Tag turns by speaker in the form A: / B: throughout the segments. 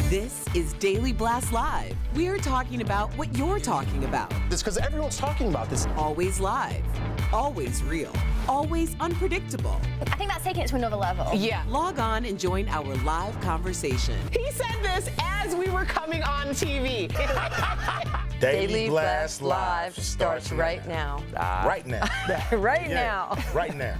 A: This is Daily Blast Live. We're talking about what you're talking about.
B: It's because everyone's talking about this.
A: Always live, always real, always unpredictable.
C: I think that's taking it to another level.
A: Yeah. Log on and join our live conversation.
D: He said this as we were coming on TV.
E: Daily Blast Live starts right now.
B: Right now.
E: Right now.
B: Right now.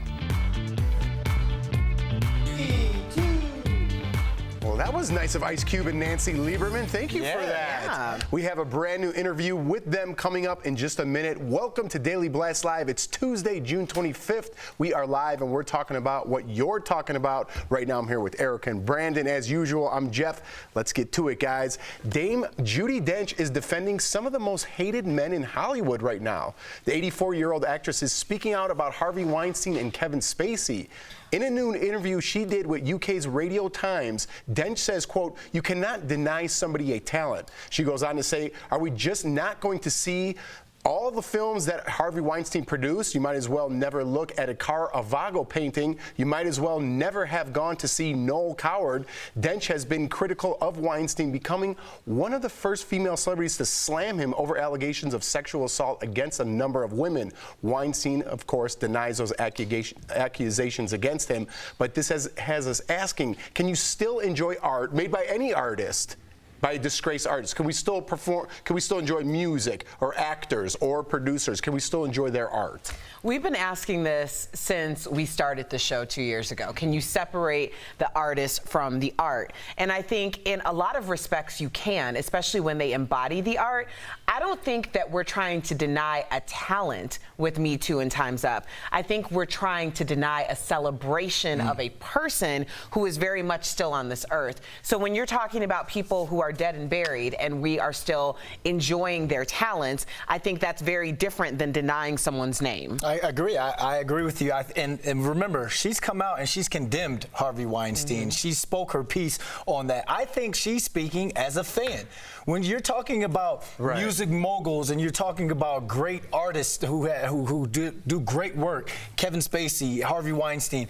B: Well, that was nice of Ice Cube and Nancy Lieberman. Thank you for that.
D: Yeah.
B: We have a brand new interview with them coming up in just a minute. Welcome to Daily Blast Live. It's Tuesday, June 25th. We are live and we're talking about what you're talking about. Right now I'm here with Erica and Brandon. As usual, I'm Jeff. Let's get to it, guys. Dame Judi Dench is defending some of the most hated men in Hollywood right now. The 84-year-old actress is speaking out about Harvey Weinstein and Kevin Spacey. In a new interview she did with UK's Radio Times, Dench says, quote, "You cannot deny somebody a talent." She goes on to say, "Are we just not going to see all the films that Harvey Weinstein produced? You might as well never look at a Caravaggio painting. You might as well never have gone to see Noel Coward." Dench has been critical of Weinstein, becoming one of the first female celebrities to slam him over allegations of sexual assault against a number of women. Weinstein, of course, denies those accusations against him, but this has us asking, can you still enjoy art made by any artist? By disgraced artists? Can we still perform? Can we still enjoy music or actors or producers? Can we still enjoy their art?
D: We've been asking this since we started the show 2 years ago. Can you separate the artist from the art? And I think in a lot of respects you can, especially when they embody the art. I don't think that we're trying to deny a talent with Me Too and Time's Up. I think we're trying to deny a celebration of a person who is very much still on this earth. So when you're talking about people who are dead and buried and we are still enjoying their talents, I think that's very different than denying someone's name.
E: I agree. I agree with you. And remember, she's come out and she's condemned Harvey Weinstein. She spoke her piece on that. I think she's speaking as a fan. When you're talking about music moguls and you're talking about great artists who do great work, Kevin Spacey, Harvey Weinstein,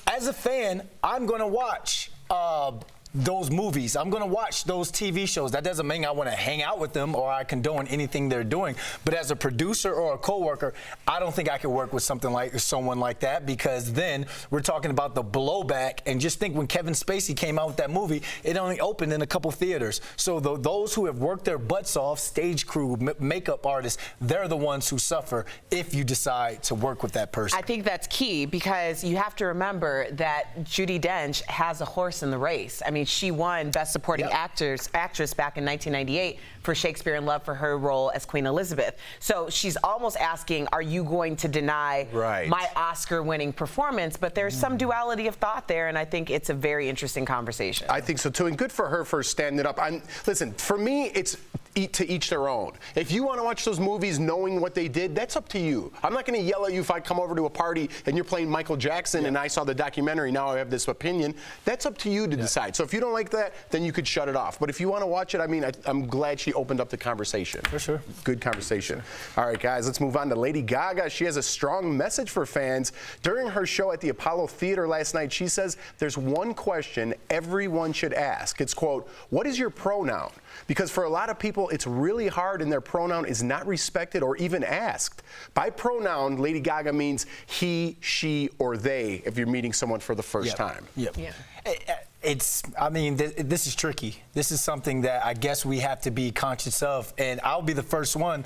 E: as a fan, I'm going to watch those movies. I'm going to watch those TV shows. That doesn't mean I want to hang out with them or I condone anything they're doing. But as a producer or a coworker, I don't think I could work with someone like that, because then we're talking about the blowback. And just think, when Kevin Spacey came out with that movie, it only opened in a couple theaters. So those who have worked their butts off, stage crew, makeup artists, they're the ones who suffer if you decide to work with that person.
D: I think that's key, because you have to remember that Judi Dench has a horse in the race. I mean, she won Best Supporting Actress back in 1998 for Shakespeare in Love for her role as Queen Elizabeth. So she's almost asking, are you going to deny my Oscar-winning performance? But there's some duality of thought there, and I think it's a very interesting conversation.
B: I think so too, and good for her for standing up. Listen, for me, it's to each their own. If you want to watch those movies knowing what they did, that's up to you. I'm not going to yell at you if I come over to a party and you're playing Michael Jackson and I saw the documentary, now I have this opinion. That's up to you to decide. So if you don't like that, then you could shut it off. But if you want to watch it, I mean, I'm glad she opened up the conversation.
E: For sure.
B: Good conversation. All right, guys, let's move on to Lady Gaga. She has a strong message for fans. During her show at the Apollo Theater last night, she says there's one question everyone should ask. It's, quote, "What is your pronoun?" Because for a lot of people, it's really hard and their pronoun is not respected or even asked. By pronoun, Lady Gaga means he, she, or they if you're meeting someone for the first time.
E: I mean, this is tricky. This is something that I guess we have to be conscious of, and I'll be the first one.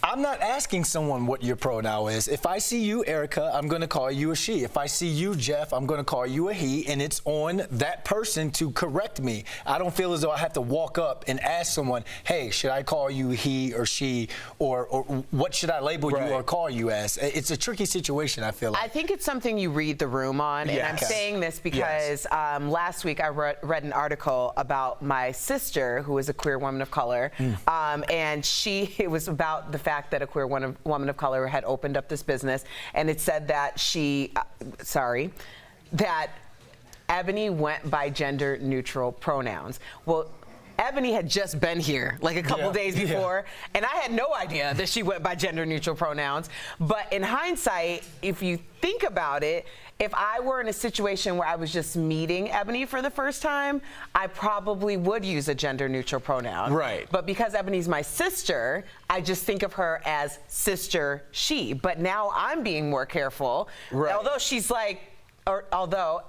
E: I'm not asking someone what your pronoun is. If I see you, Erica, I'm going to call you a she. If I see you, Jeff, I'm going to call you a he, and it's on that person to correct me. I don't feel as though I have to walk up and ask someone, hey, should I call you he or she, or what should I label you or call you as? It's a tricky situation, I feel like.
D: I think it's something you read the room on, and I'm saying this because last week I read an article about my sister, who is a queer woman of color, and it was about the fact that a queer woman of color had opened up this business, and it said that that Ebony went by gender neutral pronouns. Well, Ebony had just been here like a couple days before, and I had no idea that she went by gender neutral pronouns. But in hindsight, if you think about it, if I were in a situation where I was just meeting Ebony for the first time, I probably would use a gender-neutral pronoun.
B: Right.
D: But because Ebony's my sister, I just think of her as sister, she. But now I'm being more careful.
B: Right.
D: Although she's like, or although.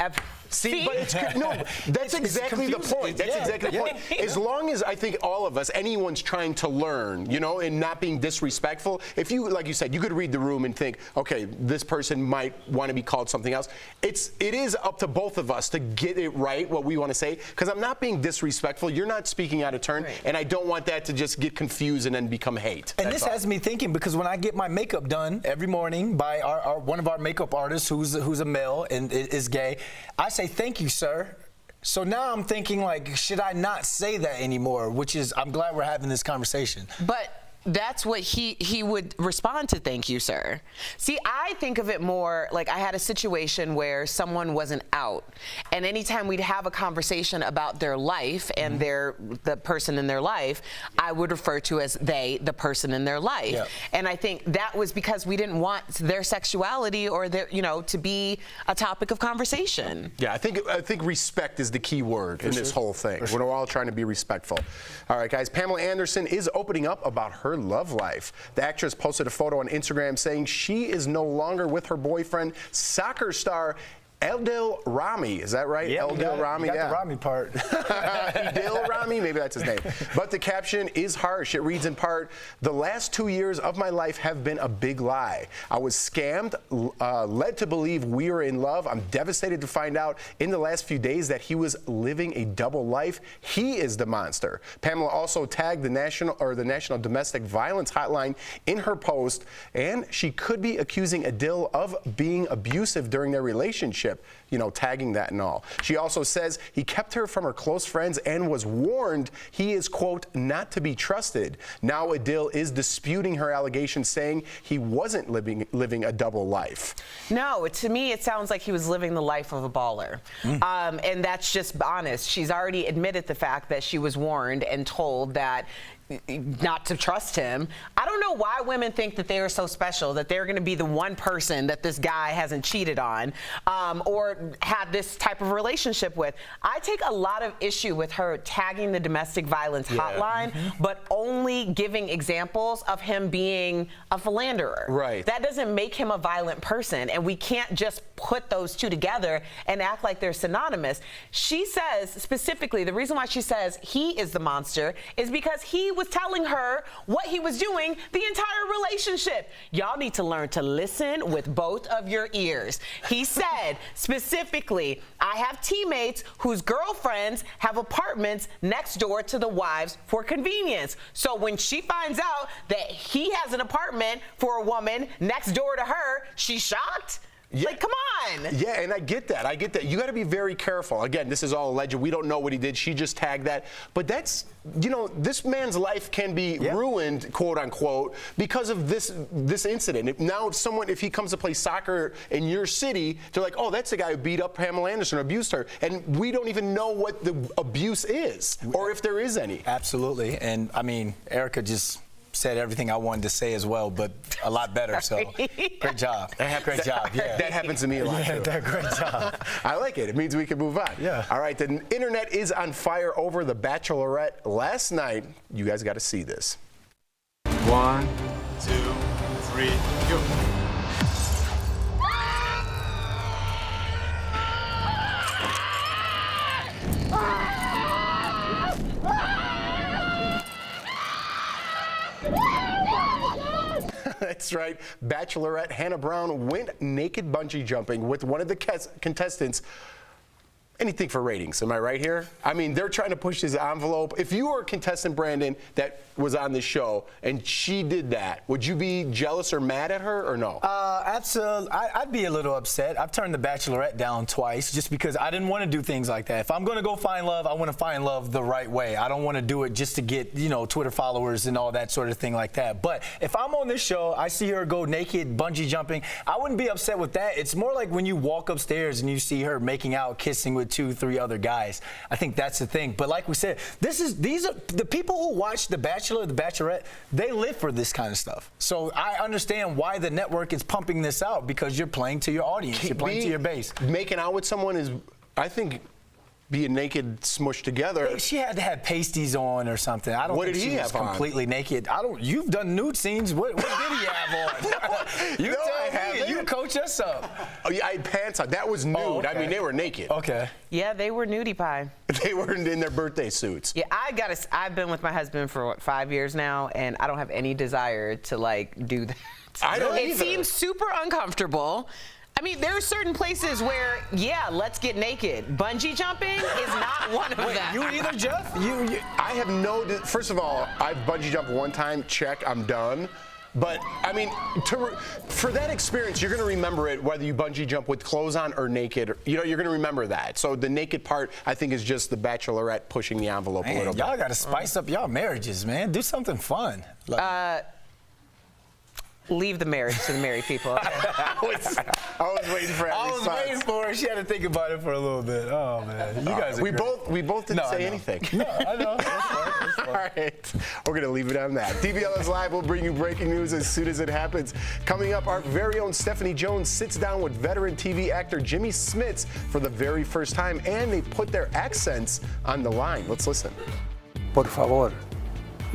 B: See, but it's no. That's exactly the point. That's exactly the point. As long as I think all of us, anyone's trying to learn, you know, and not being disrespectful. If you, like you said, you could read the room and think, okay, this person might want to be called something else. It is up to both of us to get it right, what we want to say. Because I'm not being disrespectful. You're not speaking out of turn,
D: right.
B: And I don't want that to just get confused and then become hate.
E: And this has me thinking, because when I get my makeup done every morning by one of our makeup artists who's a male and is gay, I say, thank you, sir. So now I'm thinking, like, should I not say that anymore? Which is, I'm glad we're having this conversation.
D: But that's what he would respond to, thank you, sir. See, I think of it more like I had a situation where someone wasn't out, and anytime we'd have a conversation about their life and the person in their life, I would refer to as they, the person in their life.
E: Yep.
D: And I think that was because we didn't want their sexuality or their, you know, to be a topic of conversation.
B: Yeah, I think respect is the key word in this whole thing. We're all trying to be respectful. All right, guys, Pamela Anderson is opening up about her love life. The actress posted a photo on Instagram saying she is no longer with her boyfriend, soccer star Adil Rami. Is that right?
E: Yeah,
B: Adil Rami.
E: You got the Rami part.
B: Adil Rami, maybe that's his name. But the caption is harsh. It reads in part, "The last 2 years of my life have been a big lie. I was scammed, led to believe we were in love. I'm devastated to find out in the last few days that he was living a double life. He is the monster." Pamela also tagged the National Domestic Violence Hotline in her post, and she could be accusing Adil of being abusive during their relationship. You know, tagging that and all. She also says he kept her from her close friends and was warned he is, quote, not to be trusted. Now Adil is disputing her allegations, saying he wasn't living a double life.
D: No, to me, it sounds like he was living the life of a baller. And that's just honest. She's already admitted the fact that she was warned and told that not to trust him. I don't know why women think that they are so special, that they're going to be the one person that this guy hasn't cheated on or had this type of relationship with. I take a lot of issue with her tagging the domestic violence hotline, but only giving examples of him being a philanderer.
B: Right.
D: That doesn't make him a violent person, and we can't just put those two together and act like they're synonymous. She says, specifically, the reason why she says he is the monster is because he was telling her what he was doing the entire relationship. Y'all need to learn to listen with both of your ears. He said, specifically, I have teammates whose girlfriends have apartments next door to the wives for convenience. So when she finds out that he has an apartment for a woman next door to her, she's shocked?
B: Yeah.
D: Like, come on.
B: Yeah, and I get that. I get that. You got to be very careful. Again, this is all alleged. We don't know what he did. She just tagged that. But that's, you know, this man's life can be ruined, quote unquote, because of this incident. Now, if he comes to play soccer in your city, they're like, oh, that's the guy who beat up Pamela Anderson or abused her. And we don't even know what the abuse is or if there is any.
E: Absolutely. And I mean, Erica just said everything I wanted to say as well, but a lot better. So great job. Great job. Yeah.
B: That happens to me a lot too.
E: Great job.
B: I like it. It means we can move on.
E: Yeah.
B: All right. The internet is on fire over The Bachelorette last night. You guys got to see this.
C: 1, 2, 3, go.
B: That's right. Bachelorette Hannah Brown went naked bungee jumping with one of the contestants. Anything for ratings, am I right here? I mean, they're trying to push this envelope. If you were a contestant, Brandon, that was on this show, and she did that, would you be jealous or mad at her, or no?
E: Absolutely. I'd be a little upset. I've turned The Bachelorette down twice just because I didn't want to do things like that. If I'm going to go find love, I want to find love the right way. I don't want to do it just to get, you know, Twitter followers and all that sort of thing like that. But if I'm on this show, I see her go naked bungee jumping, I wouldn't be upset with that. It's more like when you walk upstairs and you see her making out, kissing with with 2-3 other guys. I think that's the thing. But like we said, these are the people who watch The Bachelor, The Bachelorette. They live for this kind of stuff. So I understand why the network is pumping this out, because you're playing to your audience. You're playing to your base.
B: Making out with someone is, I think, being naked, smushed together.
E: She had to have pasties on or something. I don't
B: What
E: think
B: did
E: she
B: he
E: was
B: have on?
E: completely naked. You've done nude scenes. What did he have on? You
B: No, I
E: tell me.
B: haven't.
E: You coach us up.
B: Oh, yeah, I had pants on. That was nude.
E: Oh, okay.
B: I mean, they were naked.
E: Okay.
D: Yeah, they were nudie pie.
B: They were in their birthday suits.
D: Yeah, I've been with my husband for 5 years now, and I don't have any desire to like do that.
B: I don't
D: It
B: either.
D: seems super uncomfortable. I mean, there are certain places where, yeah, let's get naked. Bungee jumping is not one of them.
E: You either, Jeff?
B: I have first of all, I've bungee jumped one time, check, I'm done. But, I mean, for that experience, you're going to remember it whether you bungee jump with clothes on or naked. You know, you're going to remember that. So the naked part, I think, is just the Bachelorette pushing the envelope a little bit.
E: Y'all got to spice up y'all marriages, man. Do something fun.
D: Leave the marriage to the married people.
B: I was waiting for
E: I was waiting for her. She had to think about it for a little bit. Oh, man. You guys are
B: we
E: great.
B: both didn't
E: No, I
B: say
E: know.
B: anything.
E: No, I know. That's fine. That's fine.
B: All right, we're going to leave it on that. DBL is live. We'll bring you breaking news as soon as it happens. Coming up, our very own Stephanie Jones sits down with veteran TV actor Jimmy Smits for the very first time, and they put their accents on the line. Let's listen.
F: Por favor,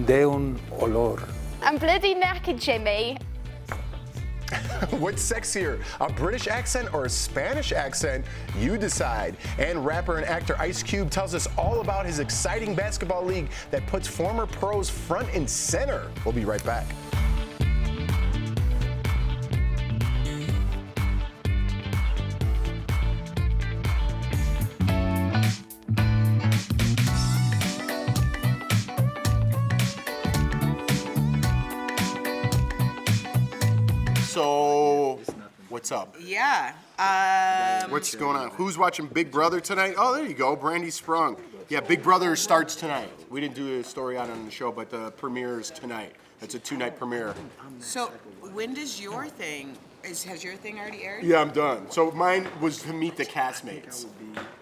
F: de un olor.
G: I'm bloody knackered, Jimmy.
B: What's sexier, a British accent or a Spanish accent? You decide. And rapper and actor Ice Cube tells us all about his exciting basketball league that puts former pros front and center. We'll be right back. So, what's up?
D: Yeah.
B: What's going on? Who's watching Big Brother tonight? Oh, there you go. Brandy Sprung. Yeah, Big Brother starts tonight. We didn't do a story out on the show, but the premiere is tonight. It's a 2-night premiere.
D: So when does your thing, has your thing already aired?
B: Yeah, I'm done. So mine was to meet the castmates.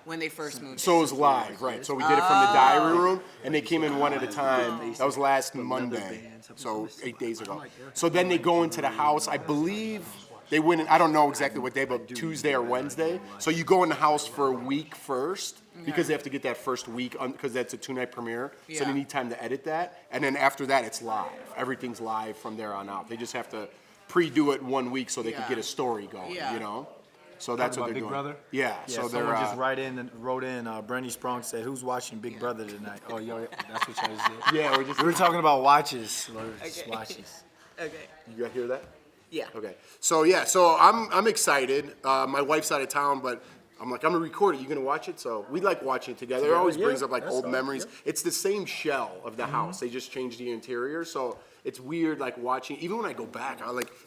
D: When they first moved
B: So it was live, right. So we did it from the diary room, and they came in one at a time. That was last Monday, so 8 days ago. So then they go into the house. I believe they went in, I don't know exactly what day, but Tuesday or Wednesday. So you go in the house for a week first, because they have to get that first week, because that's a 2-night premiere. So they need time to edit that. And then after that, it's live. Everything's live from there on out. They just have to pre-do it 1 week so they can get a story going, you know? So that's what they're
C: Big
B: doing.
C: Brother?
B: Yeah,
C: Yeah,
B: so
C: someone
B: they're
C: just wrote in, Brandy Sprung said, who's watching Big Brother tonight? Oh, yo, that's what y'all just did?
B: yeah, we
C: We were talking about watches. Just watches.
D: Okay.
B: You guys hear that?
D: Yeah.
B: Okay. So yeah, so I'm excited. My wife's out of town, but I'm like, I'm gonna record it. You gonna watch it? So we like watching it together. It always brings up like old memories. It's the same shell of the house. They just changed the interior, so it's weird like watching. Even when I go back,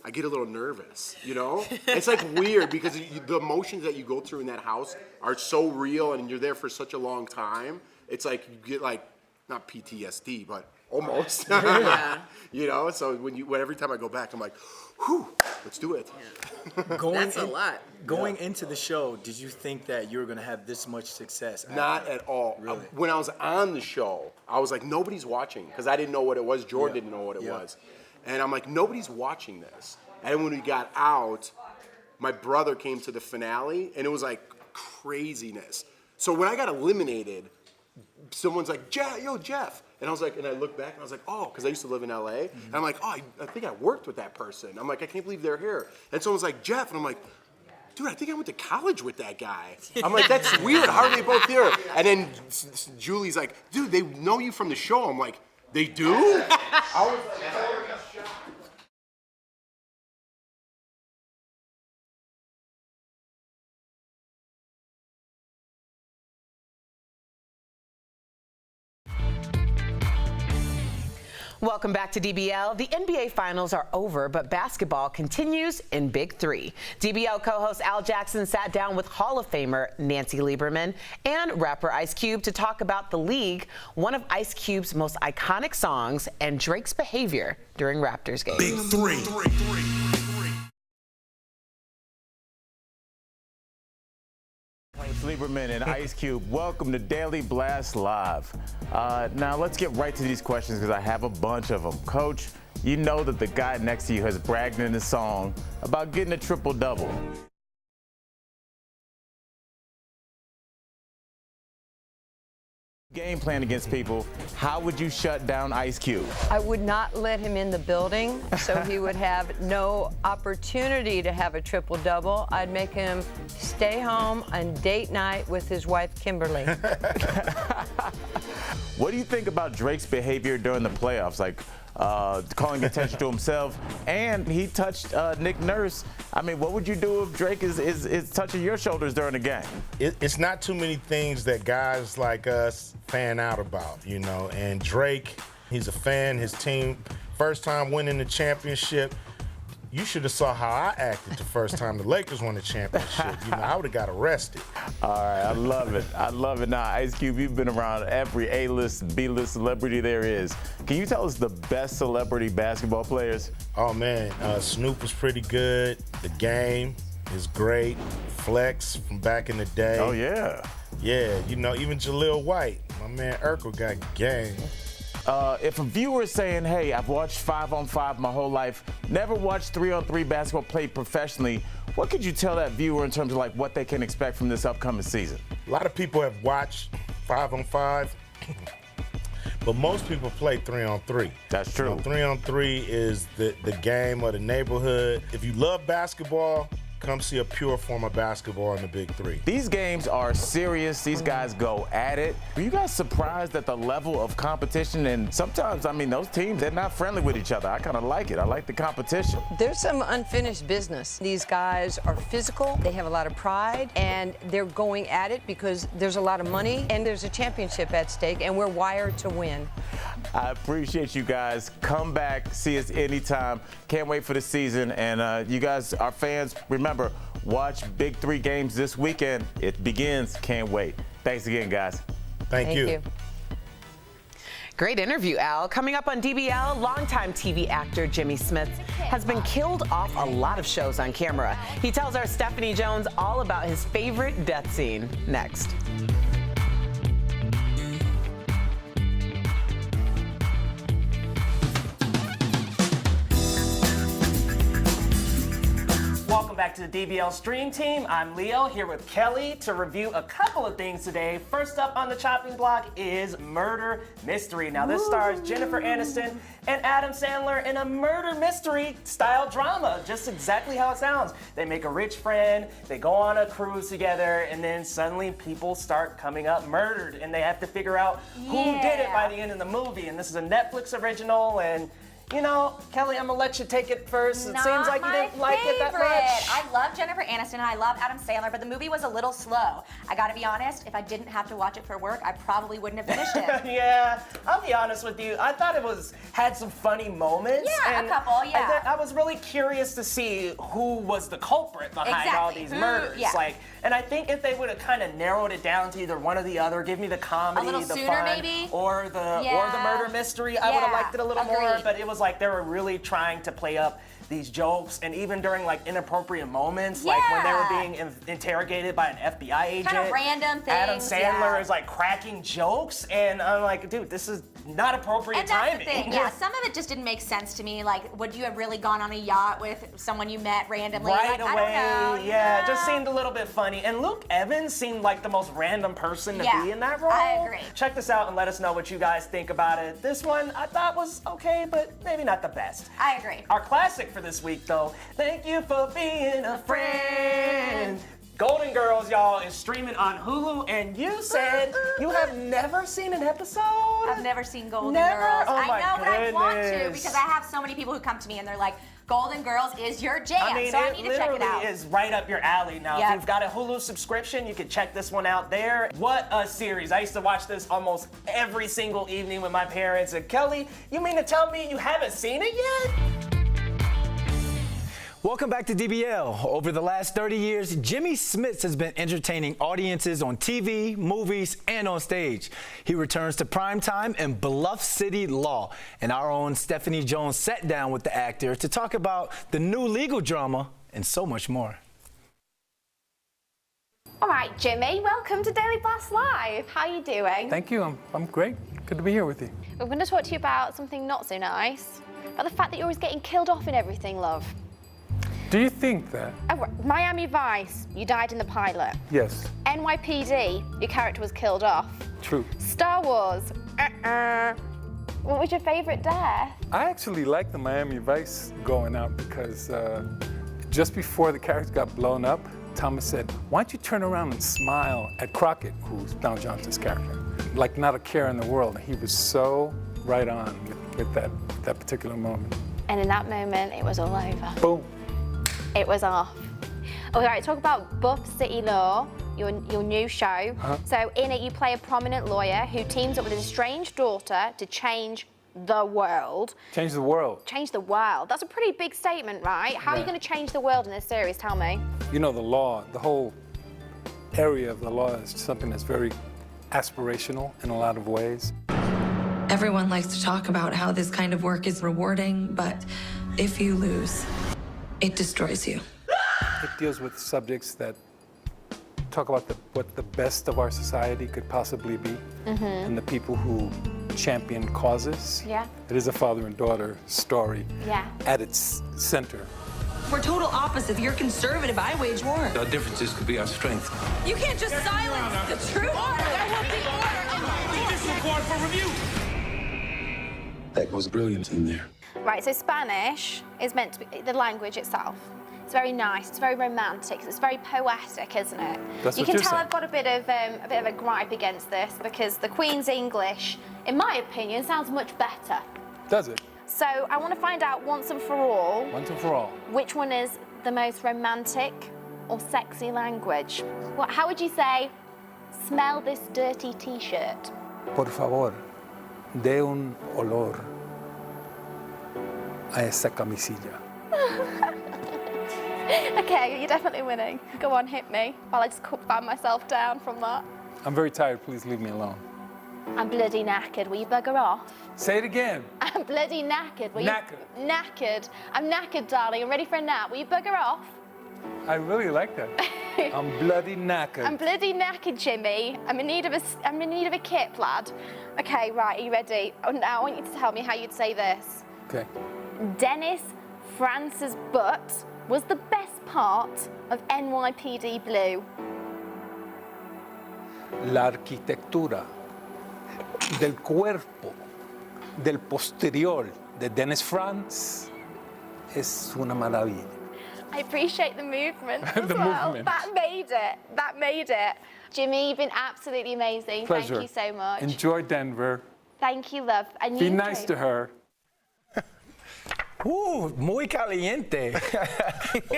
B: I get a little nervous. You know, it's like weird because the emotions that you go through in that house are so real, and you're there for such a long time. It's like you get like not PTSD, but almost. You know, so when every time I go back, I'm like, whew, let's do it.
D: That's a lot.
E: Going into the show, did you think that you were going to have this much success?
B: Not at all.
E: Really?
B: When I was on the show, I was like, nobody's watching, because I didn't know what it was. Jordan didn't know what it was. And I'm like, nobody's watching this. And when we got out, my brother came to the finale, and it was like craziness. So when I got eliminated, someone's like, Jeff. And I was like, and I looked back and I was like, oh, because I used to live in LA. And I'm like, oh, I think I worked with that person. I'm like, I can't believe they're here. And someone's like, Jeff. And I'm like, dude, I think I went to college with that guy. I'm like, that's weird. How are they both here? And then Julie's like, dude, they know you from the show. I'm like, they do? I was like,
D: Welcome back to DBL. The NBA Finals are over, but basketball continues in Big Three. DBL co-host Al Jackson sat down with Hall of Famer Nancy Lieberman and rapper Ice Cube to talk about The League, one of Ice Cube's most iconic songs, and Drake's behavior during Raptors games.
H: Big Three. Lieberman and Ice Cube. Welcome to Daily Blast Live. Now let's get right to these questions because I have a bunch of them. Coach, you know that the guy next to you has bragged in his song about getting a triple-double. Game plan against people, how would you shut down Ice Cube?
I: I would not let him in the building, so he would have no opportunity to have a triple-double. I'd make him stay home on date night with his wife, Kimberly.
H: What do you think about Drake's behavior during the playoffs? Like, calling attention to himself, and he touched Nick Nurse. I mean, what would you do if Drake is touching your shoulders during the game?
J: It's not too many things that guys like us fan out about, you know. And Drake, he's a fan. His team, first time winning the championship. You should have saw how I acted the first time the Lakers won the championship. You know, I would have got arrested.
H: All right, I love it. I love it. Now, Ice Cube, you've been around every A-list, B-list celebrity there is. Can you tell us the best celebrity basketball players?
J: Oh, man, Snoop was pretty good. The Game is great. Flex from back in the day.
H: Oh, yeah.
J: Yeah, you know, even Jaleel White. My man Urkel got game.
H: If a viewer is saying, hey, I've watched 5-on-5 my whole life, never watched 3-on-3 basketball played professionally, what could you tell that viewer in terms of like what they can expect from this upcoming season?
J: A lot of people have watched 5-on-5, but most people play 3-on-3.
H: That's true.
J: You know, 3-on-3 is the game of the neighborhood. If you love basketball, come see a pure form of basketball in the Big Three.
H: These games are serious. These guys go at it. Were you guys surprised at the level of competition? And sometimes, I mean, those teams, they're not friendly with each other. I kind of like it. I like the competition.
I: There's some unfinished business. These guys are physical, they have a lot of pride, and they're going at it because there's a lot of money and there's a championship at stake, and we're wired to win.
H: I appreciate you guys. Come back, see us anytime. Can't wait for the season. And you guys, our fans, remember, watch Big Three games this weekend. It begins. Can't wait. Thanks again, guys.
J: Thank you.
D: Great interview, Al. Coming up on DBL, longtime TV actor Jimmy Smits has been killed off a lot of shows on camera. He tells our Stephanie Jones all about his favorite death scene next.
K: Welcome back to the DBL Stream Team. I'm Leo here with Kelly to review a couple of things today. First up on the chopping block is Murder Mystery. Now this stars Jennifer Aniston and Adam Sandler in a murder mystery style drama, just exactly how it sounds. They make a rich friend, they go on a cruise together, and then suddenly people start coming up murdered, and they have to figure out who did it by the end of the movie. And this is a Netflix original, and you know, Kelly, I'm gonna let you take it first. It seems like you didn't like it that much.
L: I love Jennifer Aniston and I love Adam Sandler, but the movie was a little slow. I gotta be honest, if I didn't have to watch it for work, I probably wouldn't have finished it.
K: Yeah, I'll be honest with you. I thought it had some funny moments.
L: Yeah, a couple, yeah.
K: I was really curious to see who was the culprit behind all these murders.
L: Yeah.
K: And I think if they would have kind of narrowed it down to either one or the other, give me the comedy,
L: a little
K: the
L: sooner,
K: fun,
L: maybe?
K: or the murder mystery, I would have liked it a little more. But it was like they were really trying to play up these jokes, and even during like inappropriate moments, like when they were being interrogated by an FBI agent,
L: kind of random things.
K: Adam Sandler is like cracking jokes, and I'm like, dude, this is not appropriate timing.
L: That's the thing. Yeah, some of it just didn't make sense to me. Like, would you have really gone on a yacht with someone you met randomly?
K: Right
L: like,
K: away,
L: I don't know,
K: yeah, it just seemed a little bit funny. And Luke Evans seemed like the most random person to be in that role.
L: I agree.
K: Check this out and let us know what you guys think about it. This one I thought was okay, but maybe not the best.
L: I agree.
K: Our classic for this week, though, Thank You for Being a Friend. Golden Girls, y'all, is streaming on Hulu, and you said you have never seen an episode?
L: I've never seen Golden
K: Never?
L: Girls.
K: Oh my
L: I know, but I want to
K: goodness.
L: because I have so many people who come to me and they're like, Golden Girls is your jam,
K: I mean,
L: so I
K: it
L: need to check it out.
K: literally is right up your alley now.
L: Yep.
K: If you've got a Hulu subscription, you can check this one out there. What a series. I used to watch this almost every single evening with my parents. And Kelly, you mean to tell me you haven't seen it yet?
E: Welcome back to DBL. Over the last 30 years, Jimmy Smits has been entertaining audiences on TV, movies, and on stage. He returns to primetime in Bluff City Law. And our own Stephanie Jones sat down with the actor to talk about the new legal drama and so much more.
G: All right, Jimmy, welcome to Daily Blast Live. How are you doing?
F: Thank you. I'm great. Good to be here with you.
G: We're going to talk to you about something not so nice. About the fact that you're always getting killed off in everything, love.
F: Do you think that?
G: Oh, Miami Vice, you died in the pilot.
F: Yes.
G: NYPD, your character was killed off.
F: True.
G: Star Wars, What was your favourite death?
F: I actually like the Miami Vice going out because just before the character got blown up, Thomas said, "Why don't you turn around and smile at Crockett," who's Don Johnson's character, like not a care in the world. He was so right on with that particular moment.
G: And in that moment, it was all over.
F: Boom.
G: It was off. All right, talk about Buff City Law, your new show. So in it, you play a prominent lawyer who teams up with his estranged daughter to change the world.
F: Change the world.
G: Change the world. That's a pretty big statement, right? How are you going to change the world in this series? Tell me.
F: You know, the law, the whole area of the law is something that's very aspirational in a lot of ways.
M: Everyone likes to talk about how this kind of work is rewarding, but if you lose, it destroys you.
F: It deals with subjects that talk about what the best of our society could possibly be, and the people who champion causes.
G: Yeah.
F: It is a father and daughter story at its center.
M: We're total opposites. You're conservative, I wage war.
N: Our differences could be our strength.
M: You can't just silence the truth. There will be order.
N: This report for review. That was brilliant in there.
G: Right, so Spanish is meant to be the language itself. It's very nice, it's very romantic, it's very poetic, isn't it?
F: That's
G: you
F: what
G: can
F: you're
G: tell
F: saying.
G: I've got a bit of a gripe against this because the Queen's English, in my opinion, sounds much better.
F: Does it?
G: So I want to find out once and for all,
F: Once and for all.
G: which one is the most romantic or sexy language? How would you say, smell this dirty t-shirt?
F: Por favor, de un olor a esa camisilla.
G: Okay, you're definitely winning. Go on, hit me while I just calm myself down from that.
F: I'm very tired. Please leave me alone.
G: I'm bloody knackered. Will you bugger off?
F: Say it again.
G: I'm bloody knackered. Will
F: Knackered.
G: You... Knackered. I'm knackered, darling. I'm ready for a nap. Will you bugger off?
F: I really like that. I'm bloody knackered.
G: I'm bloody knackered, Jimmy. I'm in need of a kip, lad. Okay, right. Are you ready? Oh, now I want you to tell me how you'd say this.
F: Okay.
G: Dennis France's butt was the best part of NYPD Blue.
F: La arquitectura del cuerpo del posterior de Dennis Franz es una maravilla.
G: I appreciate the movement as
F: The
G: well.
F: movement.
G: That made it. That made it. Jimmy, you've been absolutely amazing.
F: Pleasure.
G: Thank you so much.
F: Enjoy Denver.
G: Thank you, love. And
F: Be
G: you
F: nice
G: too.
F: to her.
E: Ooh, muy caliente.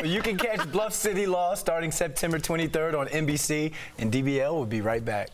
E: You can catch Bluff City Law starting September 23rd on NBC, and DBL will be right back.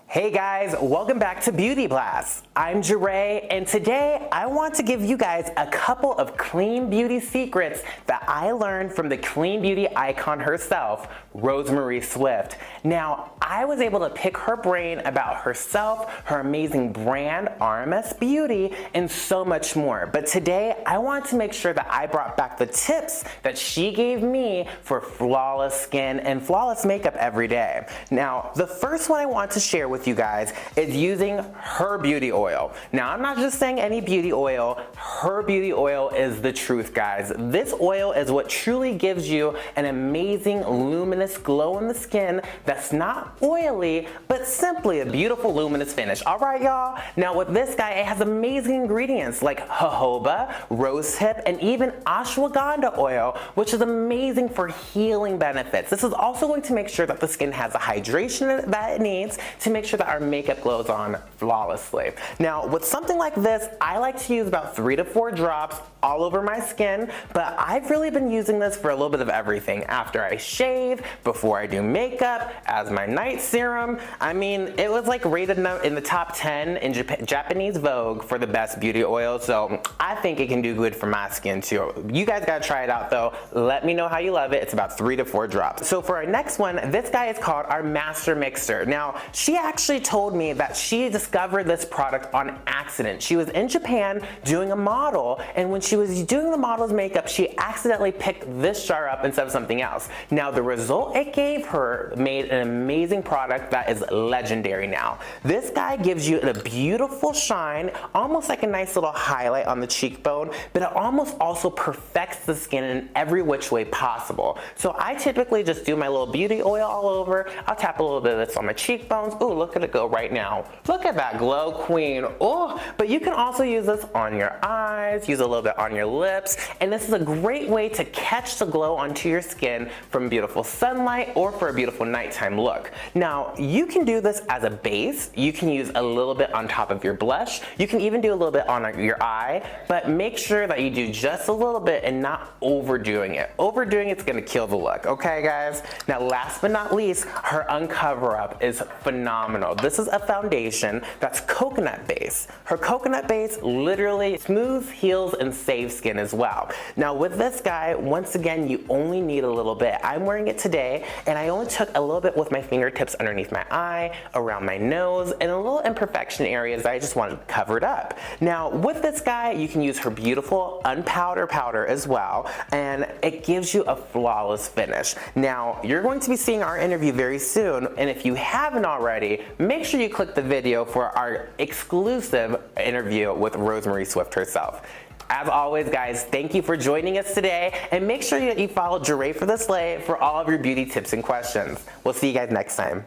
O: Hey guys, welcome back to Beauty Blast. I'm Jeray, and today I want to give you guys a couple of clean beauty secrets that I learned from the clean beauty icon herself, Rosemarie Swift. Now, I was able to pick her brain about herself, her amazing brand, RMS Beauty, and so much more. But today, I want to make sure that I brought back the tips that she gave me for flawless skin and flawless makeup every day. Now, the first one I want to share with you guys is using her beauty oil. Now, I'm not just saying any beauty oil. Her beauty oil is the truth, guys. This oil is what truly gives you an amazing luminous glow in the skin that's not oily, but simply a beautiful luminous finish. All right, y'all? Now, with this guy, it has amazing ingredients like jojoba, rosehip, and even ashwagandha oil, which is amazing for healing benefits. This is also going to make sure that the skin has the hydration that it needs to make sure that our makeup glows on flawlessly. Now, with something like this, I like to use about 3 to 4 drops all over my skin, but I've really been using this for a little bit of everything. After I shave, before I do makeup, as my night night serum, I mean, it was like rated in the top 10 in Japanese Vogue for the best beauty oil, so I think it can do good for my skin too. You guys gotta try it out though. Let me know how you love it. It's about 3 to 4 drops. So for our next one, this guy is called our Master Mixer. Now, she actually told me that she discovered this product on accident. She was in Japan doing a model, and when she was doing the model's makeup, she accidentally picked this jar up instead of something else. Now, the result it gave her made an amazing product that is legendary now. This guy gives you a beautiful shine, almost like a nice little highlight on the cheekbone, but it almost also perfects the skin in every which way possible. So I typically just do my little beauty oil all over. I'll tap a little bit of this on my cheekbones. Ooh, look at it go right now. Look at that glow, queen. Oh, but you can also use this on your eyes, use a little bit on your lips, and this is a great way to catch the glow onto your skin from beautiful sunlight or for a beautiful nighttime look. Now, you can do this as a base. You can use a little bit on top of your blush. You can even do a little bit on your eye, but make sure that you do just a little bit and not overdoing it. Overdoing it's gonna kill the look, okay guys? Now, last but not least, her Uncover Up is phenomenal. This is a foundation that's coconut base. Her coconut base literally smooths, heals, and saves skin as well. Now with this guy, once again, you only need a little bit. I'm wearing it today, and I only took a little bit with my fingertips underneath my eye, around my nose, and a little imperfection areas that I just wanted covered up. Now with this guy, you can use her beautiful unpowder powder as well, and it gives you a flawless finish. Now, you're going to be seeing our interview very soon, and if you haven't already, make sure you click the video for our exclusive interview with Rosemary Swift herself. As always, guys, thank you for joining us today, and make sure that you follow Jeray for the Slay for all of your beauty tips and questions. We'll see you guys next time.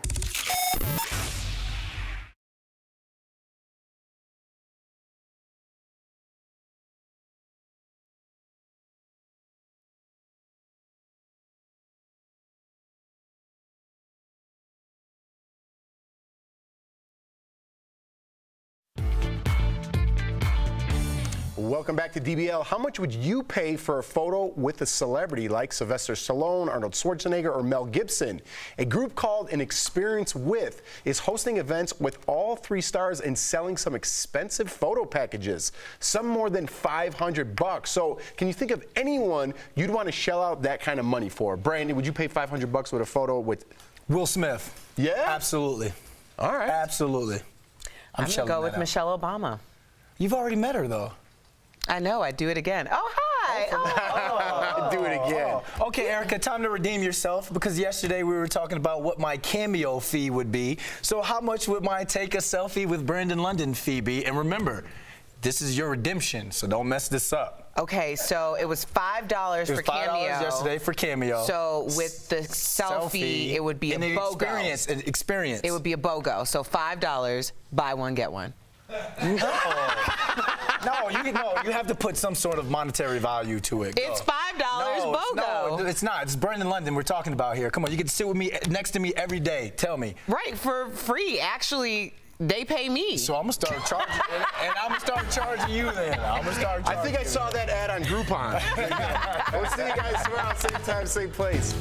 B: Welcome back to DBL. How much would you pay for a photo with a celebrity like Sylvester Stallone, Arnold Schwarzenegger, or Mel Gibson? A group called An Experience With is hosting events with all 3 stars and selling some expensive photo packages, some more than $500. So can you think of anyone you'd want to shell out that kind of money for? Brandon, would you pay $500 with a photo with
E: Will Smith?
B: Yeah?
E: Absolutely.
B: All right.
E: Absolutely.
D: I'm gonna go with Michelle Obama.
E: You've already met her though.
D: I know, I'd do it again. Oh, hi.
B: Do it again.
E: Okay, Erica, time to redeem yourself, because yesterday we were talking about what my cameo fee would be. So how much would my Take a Selfie with Brandon London fee be? And remember, this is your redemption, so don't mess this up.
D: Okay, so it was $5 for Cameo.
E: Yesterday for Cameo.
D: So with the selfie, it would be a BOGO.
E: Experience.
D: It would be a BOGO. So $5, buy one, get one.
E: No, you have to put some sort of monetary value to it.
D: It's $5 BOGO.
E: No, it's not. It's Brandon London we're talking about here. Come on, you get to sit with me next to me every day. Tell me.
D: Right, for free. Actually, they pay me.
E: So I'm gonna start charging, and I'm gonna start charging you then. I'm gonna start charging
B: I think I saw that ad on Groupon. We'll see you guys tomorrow, same time, same place.